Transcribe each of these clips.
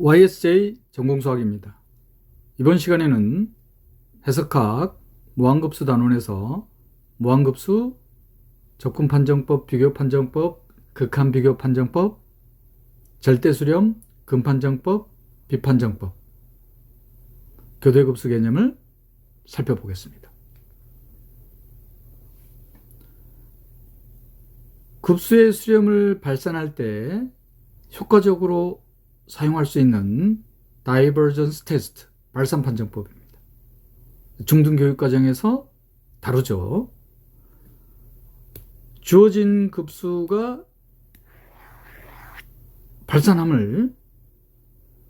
YSJ 전공수학입니다. 이번 시간에는 해석학 무한급수 단원에서 무한급수, 적분판정법, 비교판정법, 극한비교판정법, 절대수렴, 근판정법, 비판정법, 교대급수 개념을 살펴보겠습니다. 급수의 수렴을 발산할 때 효과적으로 사용할 수 있는 다이버전스 테스트, 발산 판정법입니다. 중등교육과정에서 다루죠. 주어진 급수가 발산함을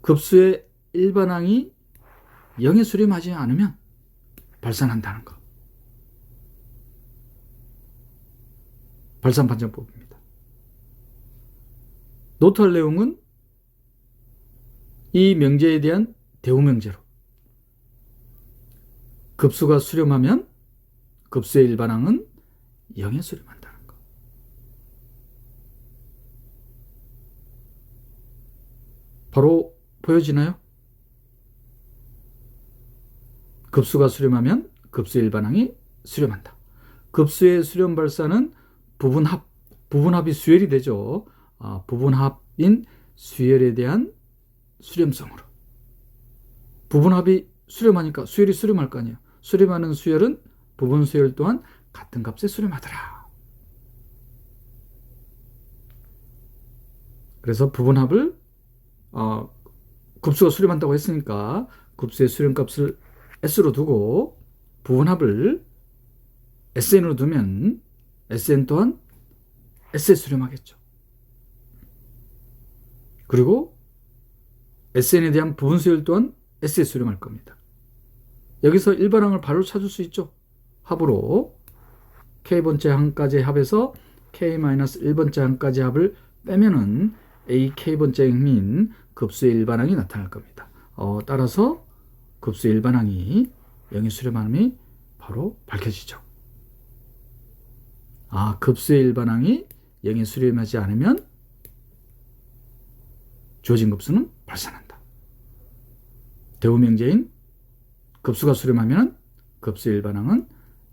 급수의 일반항이 0에 수렴하지 않으면 발산한다는 것. 발산 판정법입니다. 노트할 내용은 이 명제에 대한 대우명제로 급수가 수렴하면 급수의 일반항은 0에 수렴한다는 것. 바로 보여지나요? 급수가 수렴하면 급수의 일반항이 수렴한다. 급수의 수렴 발산은 부분합이 수열이 되죠. 부분합인 수열에 대한 수렴성으로. 부분합이 수렴하니까 수열이 수렴할 거 아니에요. 수렴하는 수열은 부분 수열 또한 같은 값에 수렴하더라. 그래서 부분합을 급수가 수렴한다고 했으니까 급수의 수렴값을 S로 두고 부분합을 SN으로 두면 SN 또한 S에 수렴하겠죠. 그리고 SN에 대한 부분 수열 또한 S에 수렴할 겁니다. 여기서 일반항을 바로 찾을 수 있죠. 합으로 K번째 항까지의 합에서 K-1번째 항까지의 합을 빼면은 AK번째 항인 급수의 일반항이 나타날 겁니다. 따라서 급수의 일반항이 0에 수렴함이 바로 밝혀지죠. 급수의 일반항이 0에 수렴하지 않으면 주어진 급수는 발산한다. 대우명제인 급수가 수렴하면 급수의 일반항은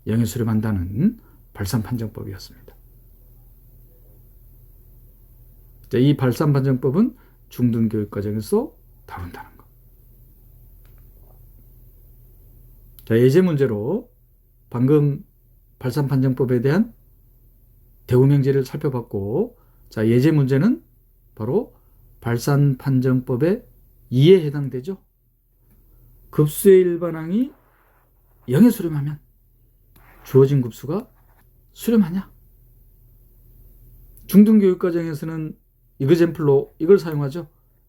0에 수렴한다는 발산 판정법이었습니다. 이 발산 판정법은 중등교육과정에서 다룬다는 것. 예제 문제로 방금 발산 판정법에 대한 대우명제를 살펴봤고, 예제 문제는 바로 발산 판정법의 2에 해당되죠. 급수의 일반항이 0에 수렴하면 주어진 급수가 수렴하냐? 중등교육과정에서는 이그젠플로 이걸 사용하죠.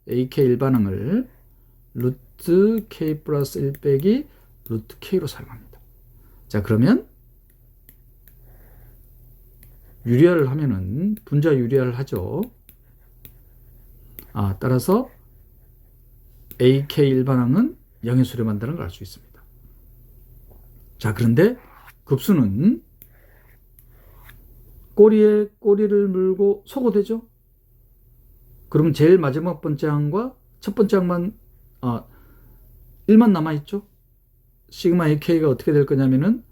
AK 일반항을 루트 K 플러스 1 빼기 루트 K로 사용합니다. 그러면 유리화를 하면은 분자 유리화를 하죠. 따라서 AK 일반항은 0에 수렴한다는 걸 알 수 있습니다. 그런데 급수는 꼬리에 꼬리를 물고 소거되죠. 그러면 제일 마지막 번째 항과 첫 번째 항만 1만 남아있죠. 시그마 AK가 어떻게 될 거냐면은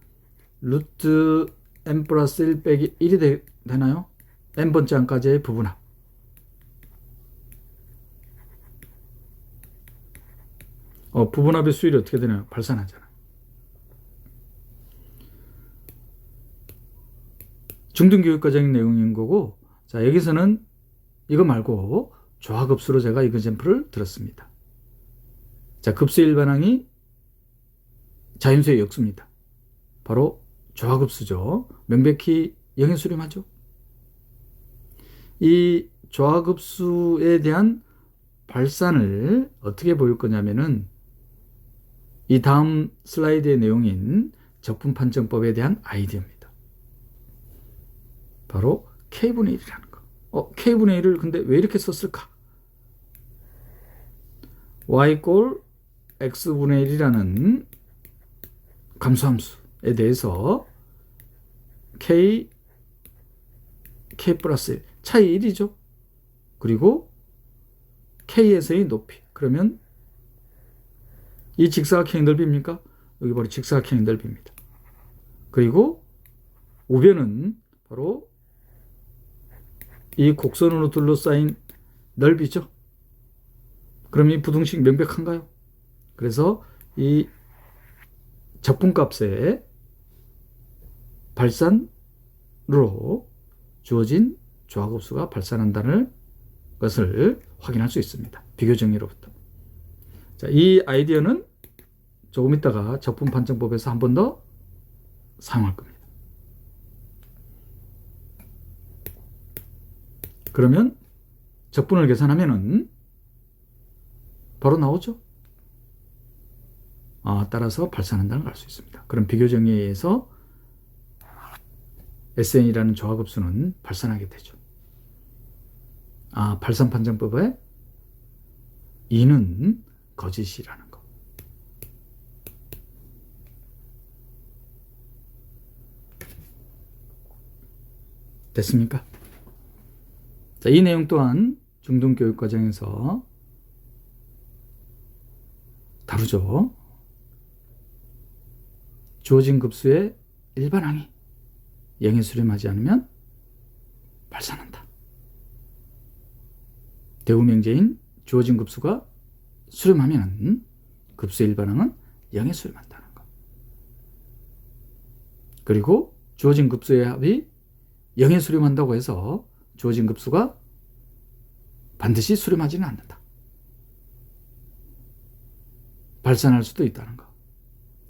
루트 n 플러스 1 빼기 1이 되나요? n번째 항까지의 부분합. 부분합의 수율이 어떻게 되나요? 발산하잖아. 중등교육과정의 내용인 거고, 여기서는 이거 말고 조화급수로 제가 이그젠플을 들었습니다. 급수의 일반항이 자연수의 역수입니다. 바로 조화급수죠. 명백히 0에 수렴하죠. 이 조화급수에 대한 발산을 어떻게 보일 거냐면은 이 다음 슬라이드의 내용인 적분판정법에 대한 아이디어입니다. 바로 K분의 1이라는 거. K분의 1을 근데 왜 이렇게 썼을까? Y 꼴 X분의 1이라는 감소함수에 대해서 K 플러스 1, 차이 1이죠. 그리고 K에서의 높이, 그러면 이 직사각형의 넓이입니까? 여기 바로 직사각형의 넓이입니다. 그리고 우변은 바로 이 곡선으로 둘러싸인 넓이죠. 그럼 이 부등식 명백한가요? 그래서 이 적분값의 발산으로 주어진 조화급수가 발산한다는 것을 확인할 수 있습니다. 비교 정리로부터. 자, 이 아이디어는 조금 있다가 적분 판정법에서 한 번 더 사용할 겁니다. 그러면 적분을 계산하면은 바로 나오죠. 따라서 발산한다는 걸 알 수 있습니다. 그럼 비교 정리에 의해서 SN이라는 조화급수는 발산하게 되죠. 발산 판정법에 2는 거짓이라는 거. 됐습니까? 자, 이 내용 또한 중등교육과정에서 다루죠. 주어진 급수의 일반항이 0에 수렴하지 않으면 발산한다. 대우명제인 주어진 급수가 수렴하면 급수의 일반항은 0에 수렴한다는 것. 그리고 주어진 급수의 합이 0에 수렴한다고 해서 주어진 급수가 반드시 수렴하지는 않는다. 발산할 수도 있다는 것.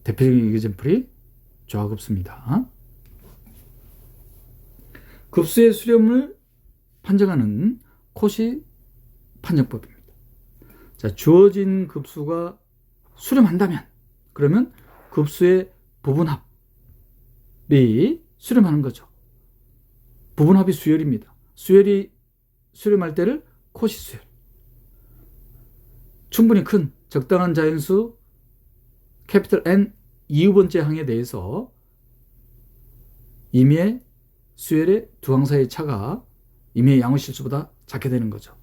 대표적인 example이 조화급수입니다. 급수의 수렴을 판정하는 코시 판정법입니다. 자, 주어진 급수가 수렴한다면, 그러면 급수의 부분합이 수렴하는 거죠. 부분합이 수열입니다. 수열이 수렴할 때를 코시 수열. 충분히 큰 적당한 자연수 캐피털 N 이후번째 항에 대해서 임의의 수열의 두 항 사이의 차가 임의의 양의 실수보다 작게 되는 거죠.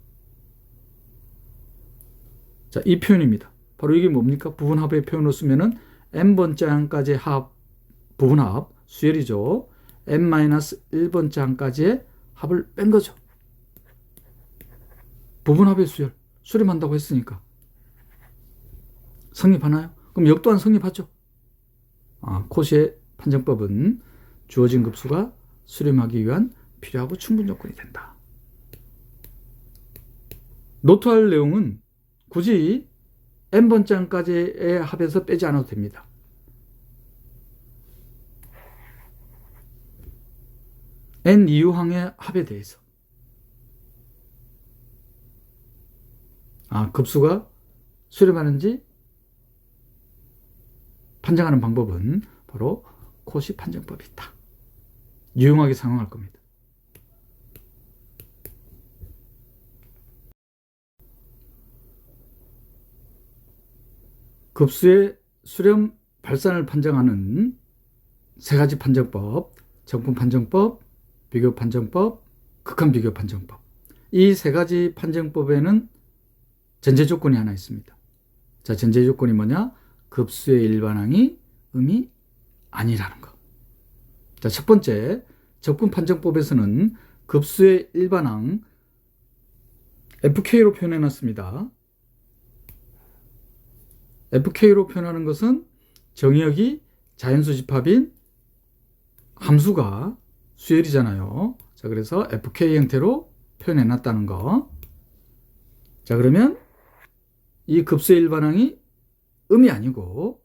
자, 이 표현입니다. 바로 이게 뭡니까? 부분합의 표현으로 쓰면은 n번째 항까지의 합, 부분합, 수열이죠. n-1번째 항까지의 합을 뺀 거죠. 부분합의 수열, 수렴한다고 했으니까. 성립하나요? 그럼 역 또한 성립하죠. 코시의 판정법은 주어진 급수가 수렴하기 위한 필요하고 충분 조건이 된다. 노트할 내용은 굳이 n번째 항까지의 합에서 빼지 않아도 됩니다. n 이후항의 합에 대해서 급수가 수렴하는지 판정하는 방법은 바로 코시 판정법이 있다. 유용하게 사용할 겁니다. 급수의 수렴 발산을 판정하는 세 가지 판정법, 적분 판정법, 비교 판정법, 극한 비교 판정법. 이 세 가지 판정법에는 전제 조건이 하나 있습니다. 자, 전제 조건이 뭐냐? 급수의 일반항이 음이 아니라는 것. 자, 첫 번째, 적분 판정법에서는 급수의 일반항 FK로 표현해 놨습니다. FK로 표현하는 것은 정의역이 자연수 집합인 함수가 수열이잖아요. 자, 그래서 FK 형태로 표현해 놨다는 거. 자, 그러면 이 급수의 일반항이 음이 아니고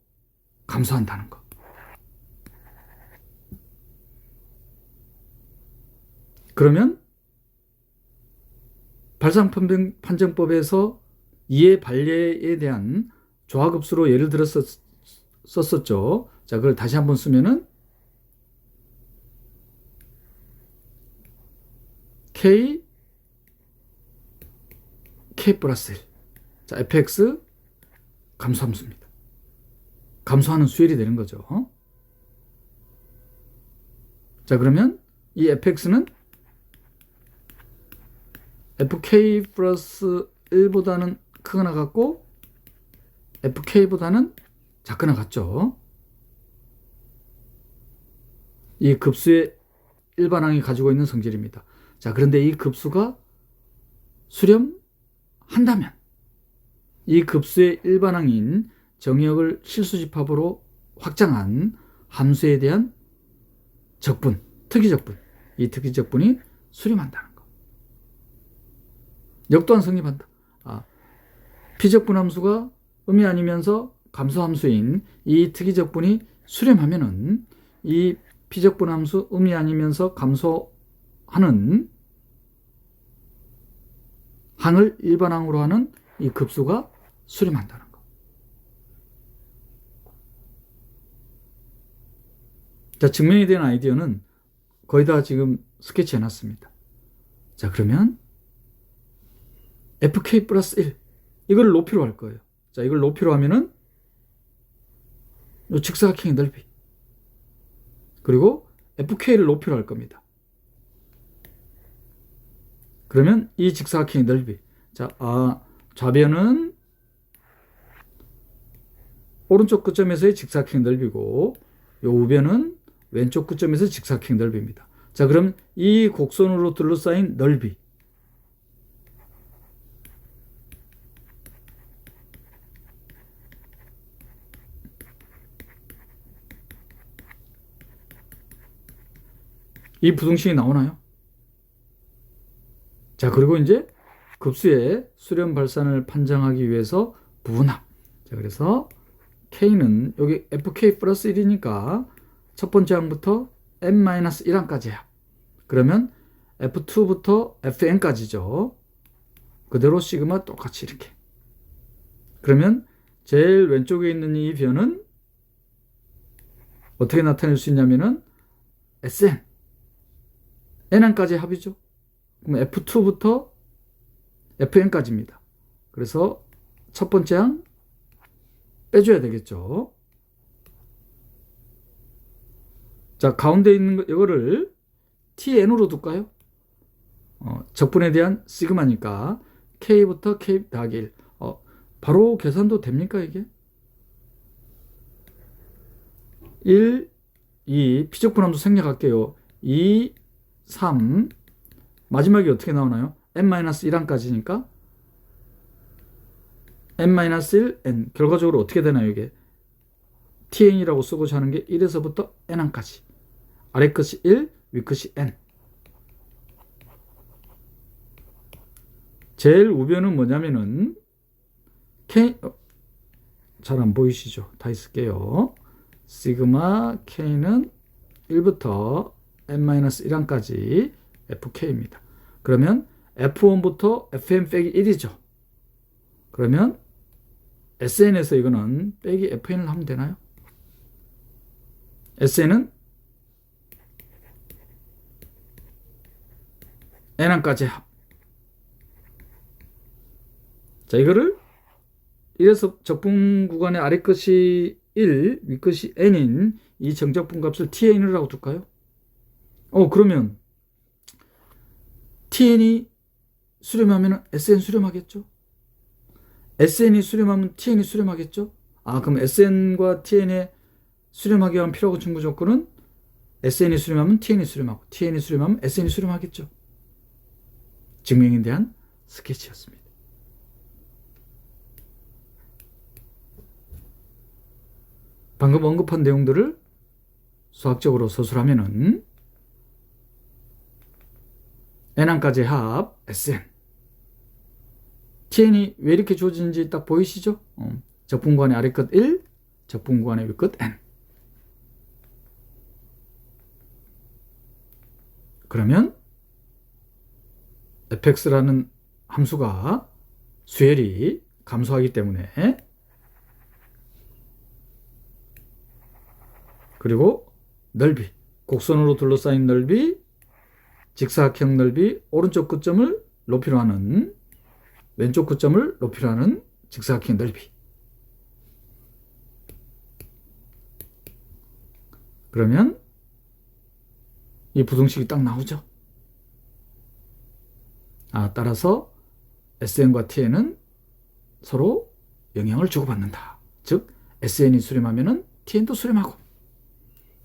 감소한다는 거. 그러면 발산 판정법에서 이해 반례에 대한 조화급수로 예를 들어서 썼었죠. 자, 그걸 다시 한번 쓰면은 K 플러스 1. 자, fx 감소함수입니다. 감소하는 수열이 되는 거죠. 자, 그러면 이 fx는 fk 플러스 1보다는 크거나 같고 fk보다는 작거나 같죠. 이 급수의 일반항이 가지고 있는 성질입니다. 자, 그런데 이 급수가 수렴한다면 이 급수의 일반항인 정의역을 실수집합으로 확장한 함수에 대한 적분, 특이적분, 이 특이적분이 수렴한다는 거. 역 또한 성립한다. 피적분 함수가 음이 아니면서 감소함수인 이 특이적분이 수렴하면은 이 피적분 함수 음이 아니면서 감소하는 항을 일반항으로 하는 이 급수가 수렴한다는 거. 자, 증명이 된 아이디어는 거의 다 지금 스케치 해놨습니다. 자, 그러면 fk 플러스 1 이걸 높이로 할 거예요. 자, 이걸 높이로 하면은 이 직사각형의 넓이 그리고 fk를 높이로 할 겁니다. 그러면 이 직사각형의 넓이, 자, 좌변은 오른쪽 끝점에서의 직사각형 넓이고 요 우변은 왼쪽 끝점에서의 직사각형 넓이입니다. 자, 그럼 이 곡선으로 둘러싸인 넓이, 이 부등식이 나오나요? 자, 그리고 이제 급수의 수렴 발산을 판정하기 위해서 부분합. 자, 그래서 K는 여기 fk 플러스 1이니까 첫 번째 항부터 n-1항까지야. 그러면 f2부터 fn까지죠. 그대로 시그마 똑같이 이렇게. 그러면 제일 왼쪽에 있는 이 변은 어떻게 나타낼 수 있냐면은 sn, n항까지 합이죠. 그럼 f2부터 fn까지입니다. 그래서 첫 번째 항 빼줘야 되겠죠. 자, 가운데 있는 거 이거를 tn으로 둘까요? 적분에 대한 시그마니까 k부터 k 더하기 1. 바로 계산도 됩니까 이게? 1, 2 피적분함수 생략할게요. 2, 3 마지막이 어떻게 나오나요? n-1항까지니까 n-1, n 결과적으로 어떻게 되나요 이게? tn이라고 쓰고자 하는 게 1에서부터 n항까지 아래 끝이 1, 위 끝이 n. 제일 우변은 뭐냐면은 k, 잘 안 보이시죠? 다시 쓸게요. 시그마 k는 1부터 n-1항까지 fk입니다. 그러면 f1부터 fn 빼기 1이죠. 그러면 sn에서 이거는 빼기 fn을 하면 되나요? sn은 n항까지 합. 자, 이거를 이래서 적분 구간의 아래 끝이 1, 위 끝이 n인 이 정적분 값을 tn이라고 둘까요? 그러면 tn이 수렴하면 sn 수렴하겠죠? sn이 수렴하면 tn이 수렴하겠죠? 그럼 sn과 tn의 수렴하기 위한 필요하고 충분 조건은 sn이 수렴하면 tn이 수렴하고 tn이 수렴하면 sn이 수렴하겠죠? 증명에 대한 스케치였습니다. 방금 언급한 내용들을 수학적으로 서술하면은 n항까지 합 sn tn이 왜 이렇게 주어진지 딱 보이시죠? 적분구간의 아래 끝 1, 적분구간의 위 끝 n. 그러면 fx라는 함수가 수열이 감소하기 때문에 그리고 넓이, 곡선으로 둘러싸인 넓이, 직사각형 넓이, 오른쪽 끝점을 높이로 하는 왼쪽 끝점을 높이로 하는 직사각형 넓이. 그러면 이 부등식이 딱 나오죠. 따라서 sn과 tn은 서로 영향을 주고받는다. 즉 SN이 수렴하면은 TN도 수렴하고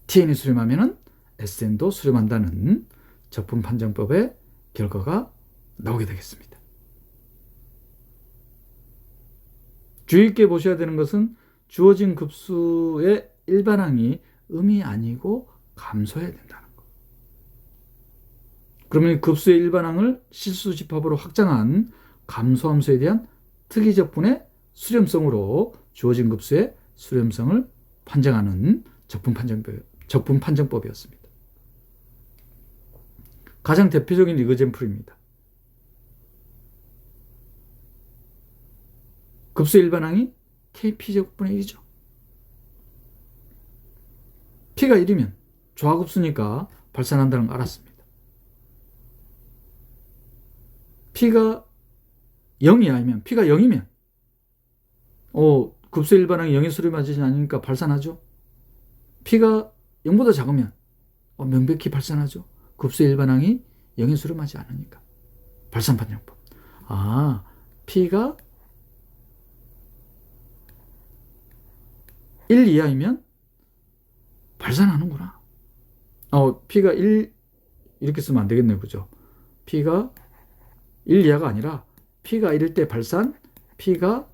TN이 수렴하면은 SN도 수렴한다는 적분 판정법의 결과가 나오게 되겠습니다. 주의 있게 보셔야 되는 것은 주어진 급수의 일반항이 음이 아니고 감소해야 된다는 것. 그러면 급수의 일반항을 실수 집합으로 확장한 감소함수에 대한 특이적분의 수렴성으로 주어진 급수의 수렴성을 판정하는 적분 판정법이었습니다. 가장 대표적인 이그젠플입니다. 급수의 일반항이 kp제곱분의 1이죠. p가 1이면 좌급수니까 발산한다는 걸 알았습니다. p가 0이 아니면 p가 0이면 급수의 일반항이 0에 수렴하지 않으니까 발산하죠. p가 0보다 작으면 명백히 발산하죠. 급수의 일반항이 0에 수렴하지 않으니까. 발산 판정법. p가 1 이하이면 발산하는구나. p가 1 이렇게 쓰면 안 되겠네요. 그죠? p가 1 이하가 아니라 p가 1일 때 발산, p가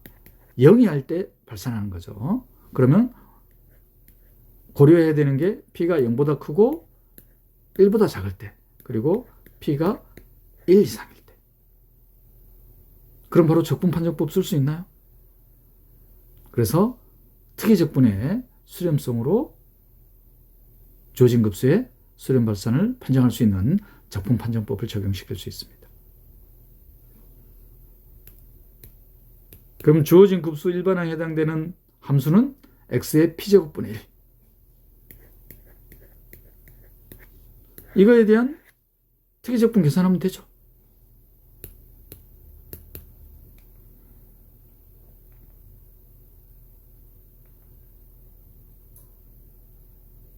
0 이하일 때 발산하는 거죠. 그러면 고려해야 되는 게 p가 0보다 크고 1보다 작을 때, 그리고 p가 1 이상일 때. 그럼 바로 적분 판정법 쓸 수 있나요? 그래서 특이적분의 수렴성으로 주어진 급수의 수렴 발산을 판정할 수 있는 적분 판정법을 적용시킬 수 있습니다. 그럼 주어진 급수 일반항에 해당되는 함수는 x의 p제곱분의 1. 이거에 대한 특이적분 계산하면 되죠.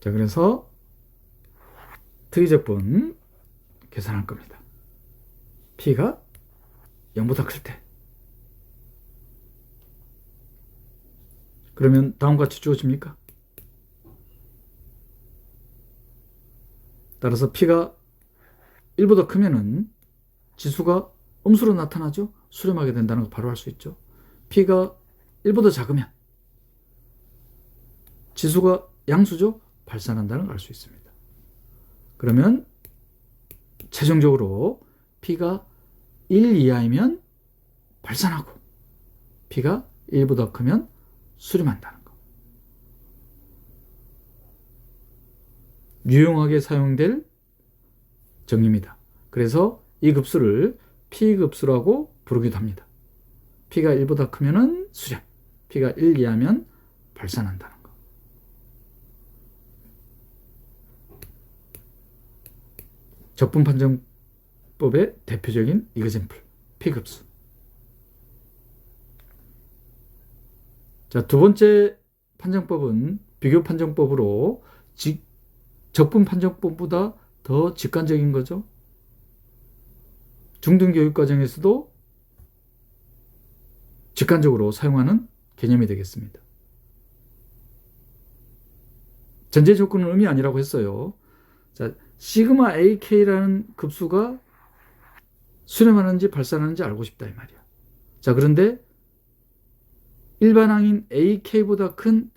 자, 그래서 특이적분 계산할 겁니다. p가 0보다 클 때. 그러면 다음과 같이 주어집니까? 따라서 p가 1보다 크면은 지수가 음수로 나타나죠. 수렴하게 된다는 걸 바로 알 수 있죠. p가 1보다 작으면 지수가 양수죠. 발산한다는 걸 알 수 있습니다. 그러면 최종적으로 p가 1 이하이면 발산하고 p가 1보다 크면 수렴한다는 거. 유용하게 사용될 정리입니다. 그래서 이 급수를 p급수라고 부르기도 합니다. p가 1보다 크면 수렴, p가 1 이하면 발산한다는 거. 적분 판정법의 대표적인 이그젠플, p급수. 자, 두 번째 판정법은 비교 판정법으로 적분 판정법보다 더 직관적인 거죠. 중등교육과정에서도 직관적으로 사용하는 개념이 되겠습니다. 전제 조건은 음이 아니라고 했어요. 자, 시그마 AK라는 급수가 수렴하는지 발산하는지 알고 싶다 이 말이야. 자, 그런데 일반항인 AK보다 큰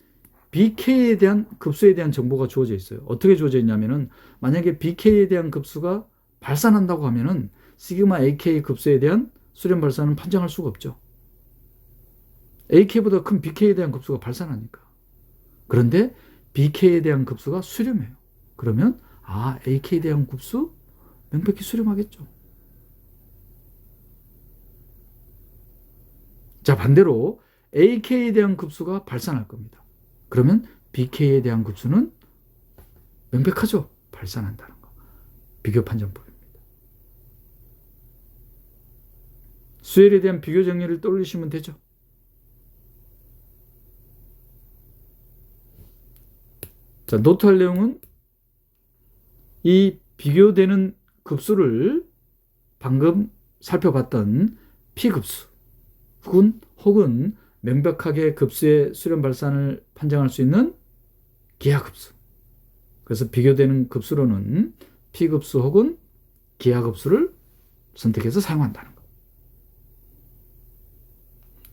BK에 대한 급수에 대한 정보가 주어져 있어요. 어떻게 주어져 있냐면은 만약에 BK에 대한 급수가 발산한다고 하면은 시그마 AK 급수에 대한 수렴 발산은 판정할 수가 없죠. AK보다 큰 BK에 대한 급수가 발산하니까. 그런데 BK에 대한 급수가 수렴해요. 그러면 AK에 대한 급수 명백히 수렴하겠죠. 자, 반대로 AK에 대한 급수가 발산할 겁니다. 그러면 BK에 대한 급수는 명백하죠. 발산한다는 거. 비교 판정법입니다. 수열에 대한 비교 정리를 떠올리시면 되죠. 자, 노트할 내용은 이 비교되는 급수를 방금 살펴봤던 P급수, 혹은 명백하게 급수의 수렴 발산을 판정할 수 있는 기하급수. 그래서 비교되는 급수로는 P급수 혹은 기하급수를 선택해서 사용한다는 것.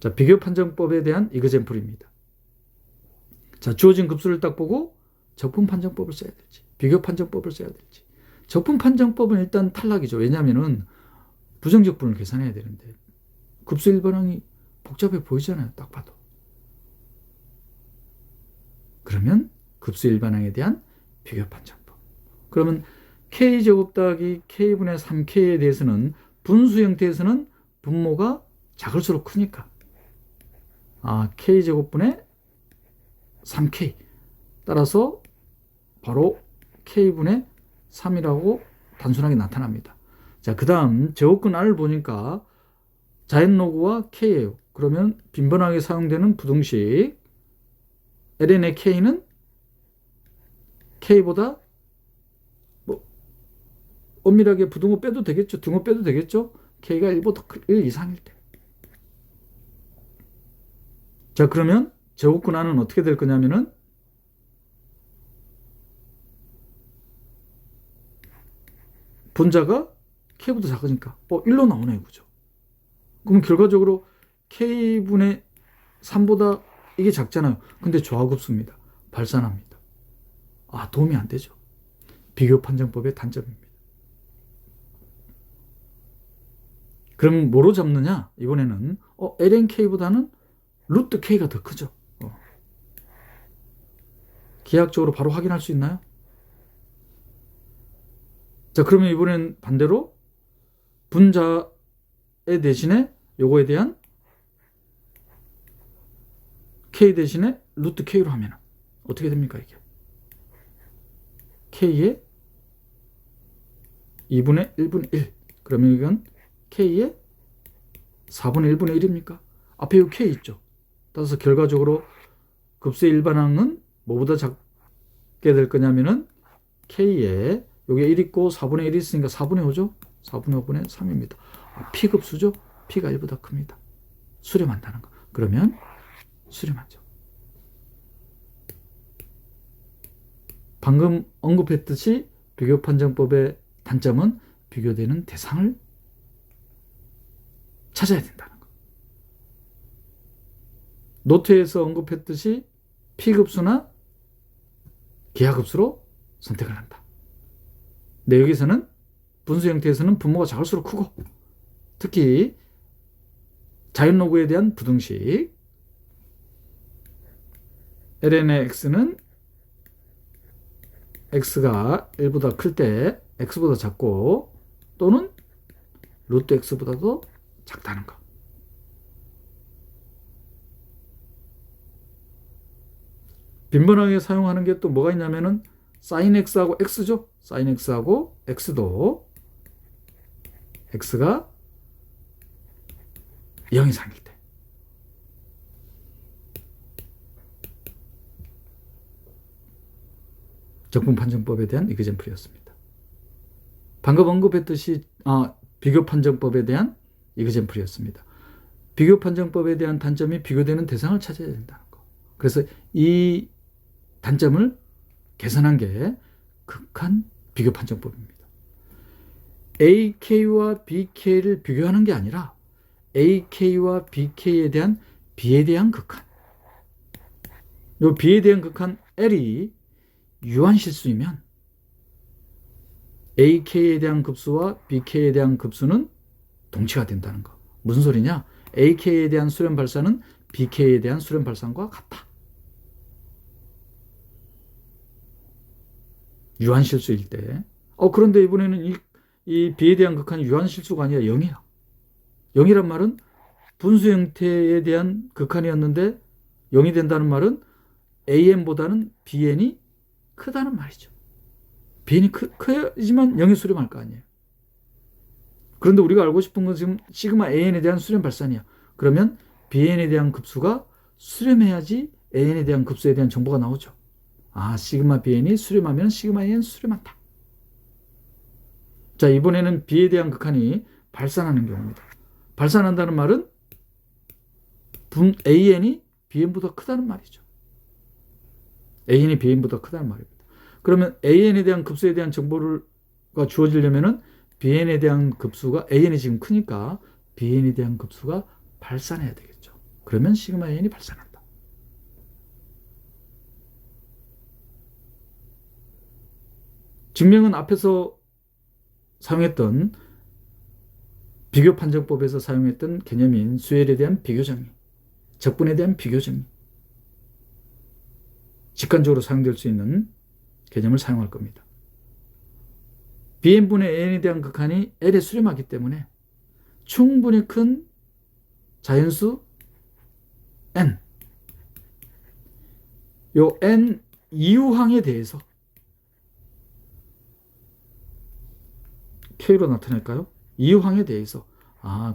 자, 비교 판정법에 대한 이그젠플입니다. 자, 주어진 급수를 딱 보고 적분 판정법을 써야 될지, 비교 판정법을 써야 될지. 적분 판정법은 일단 탈락이죠. 왜냐하면은 부정적분을 계산해야 되는데 급수 일반항이 복잡해 보이잖아요. 딱 봐도. 그러면 급수 일반항에 대한 비교 판정법. 그러면 K제곱 더하기 K분의 3K에 대해서는 분수 형태에서는 분모가 작을수록 크니까 K제곱분의 3K 따라서 바로 K분의 3이라고 단순하게 나타납니다. 자, 그 다음 제곱근 R을 보니까 자연로그와 K예요. 그러면 빈번하게 사용되는 부등식 ln의 K는 K보다 엄밀하게 부등호 빼도 되겠죠. 등호 빼도 되겠죠. K가 1 이상일 때. 자, 그러면 제곱근 R은 어떻게 될 거냐면은 분자가 K보다 작으니까 1로 나오네요. 그죠? 그럼 결과적으로 K분의 3보다 이게 작잖아요. 근데 조화급수입니다. 발산합니다. 도움이 안 되죠. 비교 판정법의 단점입니다. 그럼 뭐로 잡느냐? 이번에는 lnK보다는 루트 K가 더 크죠. 기하학적으로 바로 확인할 수 있나요? 자, 그러면 이번엔 반대로 분자의 대신에 요거에 대한 K 대신에 루트 K로 하면 어떻게 됩니까? 이게 K의 2분의 1분의 1. 그러면 이건 K의 4분의 1분의 1입니까? 앞에 요 K 있죠. 따라서 결과적으로 급수의 일반항은 뭐보다 작게 될 거냐면은 K에 여기에 1 있고 4분의 1이 있으니까 4분의 5죠. 4분의 5분의 3입니다. P급수죠. P가 1보다 큽니다. 수렴한다는 거. 그러면 수렴하죠. 방금 언급했듯이 비교 판정법의 단점은 비교되는 대상을 찾아야 된다는 거. 노트에서 언급했듯이 P급수나 기하급수로 선택을 한다. 근데 여기서는 분수 형태에서는 분모가 작을수록 크고 특히 자연로그에 대한 부등식 ln의 x는 x가 1보다 클 때 x보다 작고 또는 루트 x보다도 작다는 거. 빈번하게 사용하는 게 또 뭐가 있냐면은 sin x하고 x죠. sin x하고 x도 x가 0 이상일 때. 적분 판정법에 대한 이그젠플이었습니다. 방금 언급했듯이 비교 판정법에 대한 이그젠플이었습니다. 비교 판정법에 대한 단점이 비교되는 대상을 찾아야 된다는 거. 그래서 이 단점을 개선한 게 극한 비교 판정법입니다. AK와 BK를 비교하는 게 아니라 AK와 BK에 대한 B에 대한 극한. 이 B에 대한 극한 L이 유한실수이면 AK에 대한 급수와 BK에 대한 급수는 동치가 된다는 거. 무슨 소리냐? AK에 대한 수렴 발산은 BK에 대한 수렴 발산과 같다. 유한실수일 때. 그런데 이번에는 이 B에 대한 극한이 유한실수가 아니라 0이야. 0이란 말은 분수 형태에 대한 극한이었는데 0이 된다는 말은 AN보다는 BN이 크다는 말이죠. BN이 크지만 0이 수렴할 거 아니에요. 그런데 우리가 알고 싶은 건 지금 시그마 AN에 대한 수렴 발산이야. 그러면 BN에 대한 급수가 수렴해야지 AN에 대한 급수에 대한 정보가 나오죠. 시그마 BN이 수렴하면 시그마 AN 수렴한다. 자, 이번에는 B에 대한 극한이 발산하는 경우입니다. 발산한다는 말은 AN이 BN보다 크다는 말이죠. AN이 BN보다 크다는 말입니다. 그러면 AN에 대한 급수에 대한 정보가 주어지려면은 BN에 대한 급수가 AN이 지금 크니까 BN에 대한 급수가 발산해야 되겠죠. 그러면 시그마 AN이 발산한다. 증명은 앞에서 사용했던 비교 판정법에서 사용했던 개념인 수열에 대한 비교 정의, 적분에 대한 비교 정의, 직관적으로 사용될 수 있는 개념을 사용할 겁니다. BN분의 AN에 대한 극한이 L에 수렴하기 때문에 충분히 큰 자연수 N, 요 N 이유항에 대해서 K로 나타낼까요? 이유항에 대해서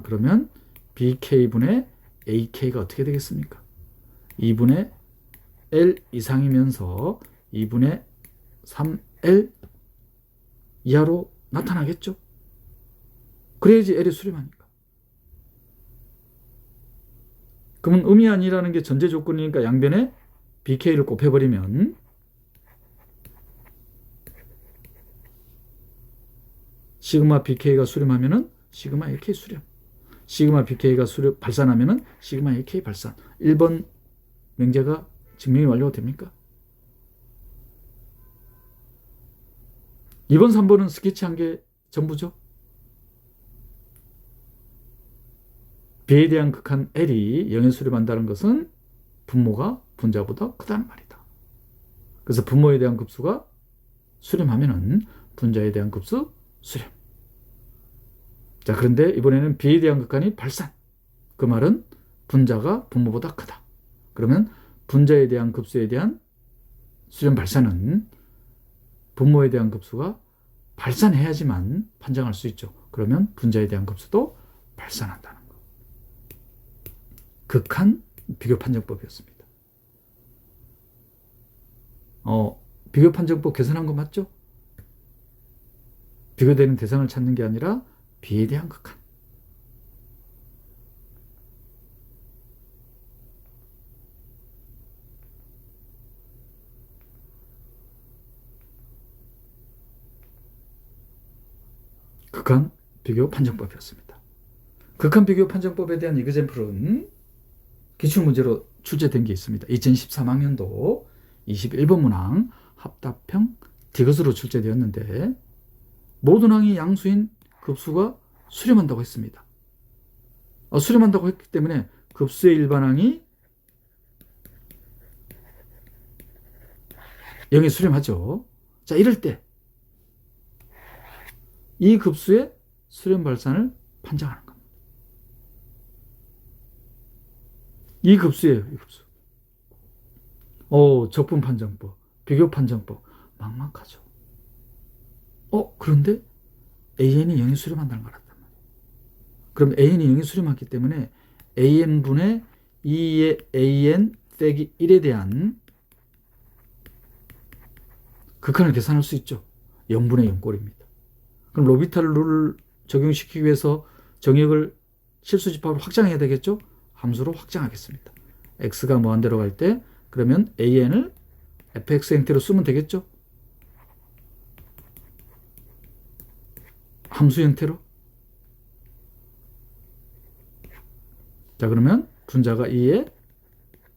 그러면 BK분의 AK가 어떻게 되겠습니까? 2분의 L 이상이면서 2분의 3L 이하로 나타나겠죠? 그래야지 L이 수렴하니까. 그러면 음이 아니라는 게 전제 조건이니까 양변에 BK를 곱해버리면 시그마 BK가 수렴하면은 시그마 AK 수렴. 시그마 BK가 발산하면은 시그마 AK 발산. 1번 명제가 증명이 완료가 됩니까? 2번, 3번은 스케치한 게 전부죠. B에 대한 극한 L이 0에 수렴한다는 것은 분모가 분자보다 크다는 말이다. 그래서 분모에 대한 급수가 수렴하면은 분자에 대한 급수 수렴. 자, 그런데 이번에는 B에 대한 극한이 발산. 그 말은 분자가 분모보다 크다. 그러면 분자에 대한 급수에 대한 수렴 발산은 분모에 대한 급수가 발산해야지만 판정할 수 있죠. 그러면 분자에 대한 급수도 발산한다는 거. 극한 비교 판정법이었습니다. 비교 판정법 계산한 거 맞죠? 비교되는 대상을 찾는 게 아니라 B에 대한 극한. 극한 비교 판정법이었습니다. 극한 비교 판정법에 대한 이그젠플은 기출문제로 출제된 게 있습니다. 2013학년도 21번 문항 합답형 D것으로 출제되었는데 모든 항이 양수인 급수가 수렴한다고 했습니다. 수렴한다고 했기 때문에 급수의 일반항이 0에 수렴하죠. 자, 이럴 때 이 급수의 수렴 발산을 판정하는 겁니다. 이 급수예요, 이 급수. 적분 판정법, 비교 판정법, 막막하죠. 그런데 AN이 0에 수렴한다는 걸 알았단 말이에요. 그럼 AN이 0에 수렴하기 때문에 AN분의 2의 AN 빼기 1에 대한 극한을 계산할 수 있죠. 0분의 0꼴입니다. 그럼 로비탈 룰을 적용시키기 위해서 정역을 실수집합으로 확장해야 되겠죠? 함수로 확장하겠습니다. x가 무한대로 갈 때 그러면 an을 fx 형태로 쓰면 되겠죠? 함수 형태로. 자, 그러면 분자가 2에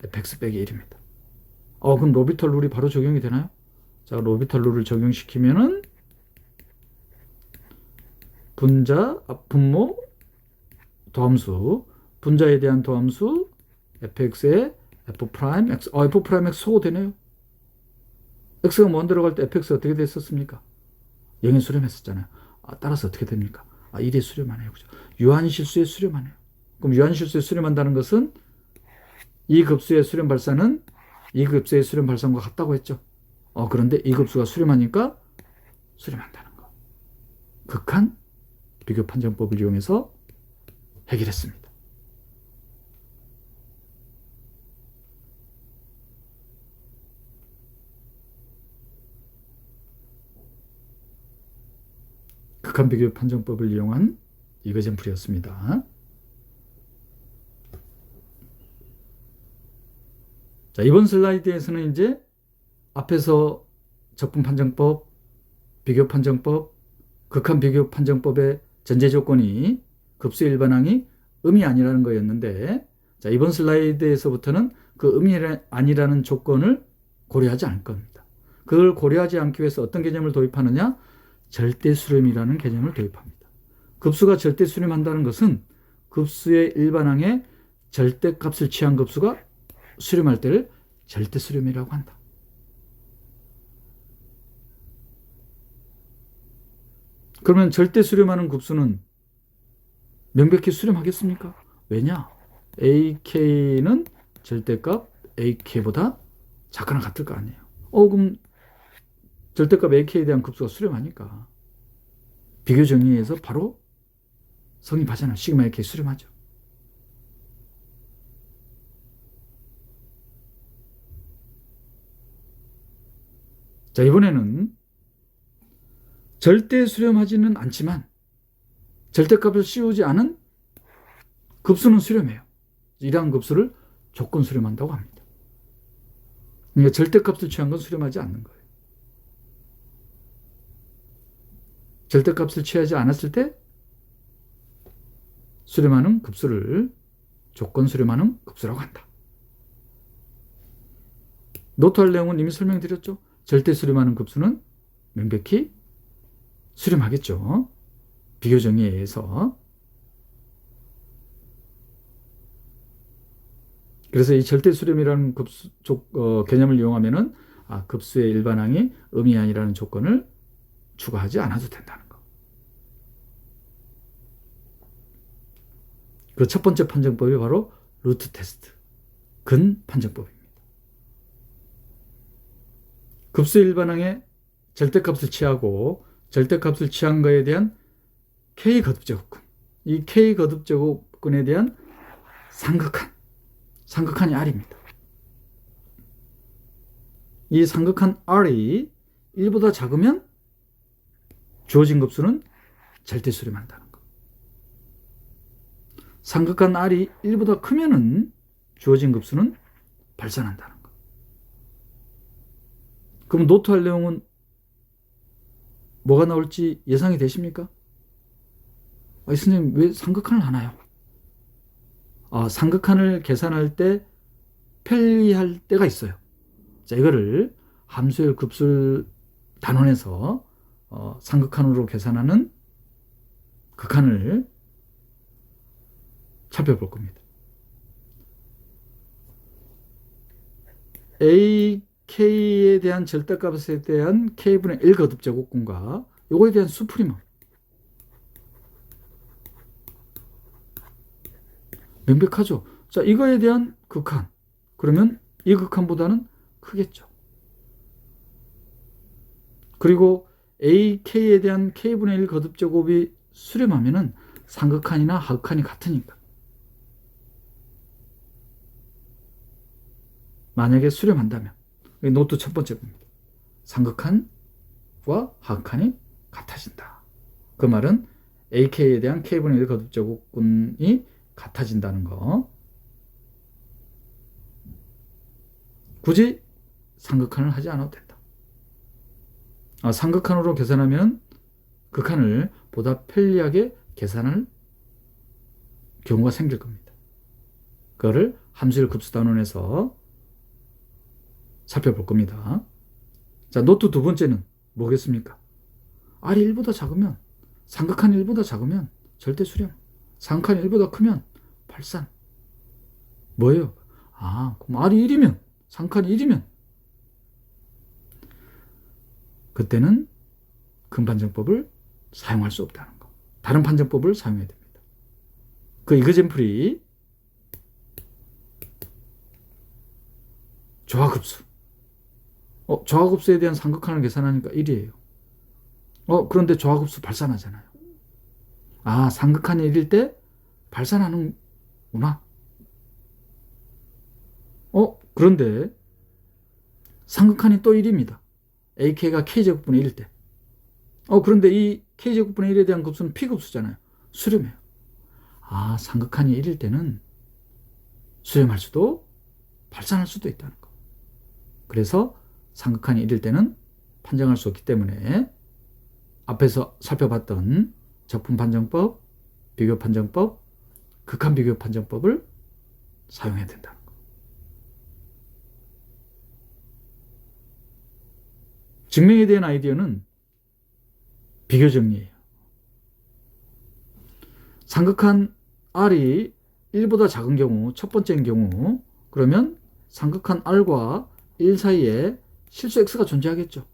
fx 빼기 1입니다. 그럼 로비탈 룰이 바로 적용이 되나요? 자, 로비탈 룰을 적용시키면은 분모 도함수, 분자에 대한 도함수 fx에 f'x, f'x 소거되네요. x가 먼 들어갈 때 fx 어떻게 됐었습니까? 0에 수렴했었잖아요. 따라서 어떻게 됩니까? 1에 수렴하네요. 그죠? 유한실수에 수렴하네요. 그럼 유한실수에 수렴한다는 것은 이 급수의 수렴 발산은 이 급수의 수렴 발산과 같다고 했죠. 그런데 이 급수가 수렴하니까 수렴한다는 거. 극한 비교 판정법을 이용해서 해결했습니다. 극한 비교 판정법을 이용한 이거젠플이었습니다. 자, 이번 슬라이드에서는 이제 앞에서 적분 판정법, 비교 판정법, 극한 비교 판정법의 전제 조건이 급수의 일반항이 음이 아니라는 거였는데, 자, 이번 슬라이드에서부터는 그 음이 아니라는 조건을 고려하지 않을 겁니다. 그걸 고려하지 않기 위해서 어떤 개념을 도입하느냐? 절대수렴이라는 개념을 도입합니다. 급수가 절대수렴한다는 것은 급수의 일반항에 절대값을 취한 급수가 수렴할 때를 절대수렴이라고 한다. 그러면 절대수렴하는 급수는 명백히 수렴하겠습니까? 왜냐? AK는 절대값 AK보다 작거나 같을 거 아니에요. 그럼 절대값 AK에 대한 급수가 수렴하니까 비교 정의에서 바로 성립하잖아요. 시그마 AK 수렴하죠. 자, 이번에는 절대 수렴하지는 않지만 절대값을 씌우지 않은 급수는 수렴해요. 이러한 급수를 조건 수렴한다고 합니다. 그러니까 절대값을 취한 건 수렴하지 않는 거예요. 절대값을 취하지 않았을 때 수렴하는 급수를 조건 수렴하는 급수라고 한다. 노트할 내용은 이미 설명드렸죠. 절대 수렴하는 급수는 명백히 수렴하겠죠. 비교 정의에 의해서. 그래서 이 절대 수렴이라는 개념을 이용하면은 급수의 일반항이 음이 아니라는 조건을 추가하지 않아도 된다는 거. 그 첫 번째 판정법이 바로 루트 테스트, 근 판정법입니다. 급수의 일반항에 절대값을 취하고 절대값을 취한 것에 대한 K 거듭제곱근, 이 K 거듭제곱근에 대한 상극한이 R입니다. 이 상극한 R이 1보다 작으면 주어진 급수는 절대 수렴한다는 거. 상극한 R이 1보다 크면은 주어진 급수는 발산한다는 거. 그럼 노트할 내용은 뭐가 나올지 예상이 되십니까? 선생님 왜 상극한을 하나요? 상극한을 계산할 때 편리할 때가 있어요. 자, 이거를 함수열 급수를 단원에서 상극한으로 계산하는 극한을 살펴볼 겁니다. AK에 대한 절대값에 대한 K분의 1 거듭제곱근과 요거에 대한 수프리머 명백하죠. 자, 이거에 대한 극한, 그러면 이 극한보다는 크겠죠. 그리고 AK에 대한 K분의 1 거듭제곱이 수렴하면은 상극한이나 하극한이 같으니까. 만약에 수렴한다면, 노트 첫 번째 겁니다. 상극한과 하극한이 같아진다. 그 말은 AK에 대한 K분의 1 거듭제곱근이 같아진다는 거. 굳이 상극한을 하지 않아도 된다. 상극한으로 계산하면 극한을 보다 편리하게 계산할 경우가 생길 겁니다. 그거를 함수열 급수단원에서 살펴볼 겁니다. 자, 노트 두 번째는 뭐겠습니까? R이 1보다 작으면, 상극한이 1보다 작으면 절대 수렴, 상극한이 1보다 크면 발산. 뭐예요? 그럼 R이 1이면, 상극한이 1이면 그때는 근판정법을 사용할 수 없다는 거. 다른 판정법을 사용해야 됩니다. 그 이그젠플이 조화급수. 조화급수에 대한 상극한을 계산하니까 1이에요. 그런데 조화급수 발산하잖아요. 상극한이 1일 때 발산하는구나. 그런데 상극한이 또 1입니다. AK가 K제곱분의 1일 때. 그런데 이 K제곱분의 1에 대한 급수는 P급수잖아요. 수렴해요. 상극한이 1일 때는 수렴할 수도 발산할 수도 있다는 거. 그래서 삼극한이 이럴 때는 판정할 수 없기 때문에 앞에서 살펴봤던 적분 판정법, 비교 판정법, 극한 비교 판정법을 사용해야 된다는 거. 증명에 대한 아이디어는 비교 정리예요. 삼극한 R이 1보다 작은 경우, 첫 번째인 경우, 그러면 삼극한 R과 1 사이에 실수 X가 존재하겠죠.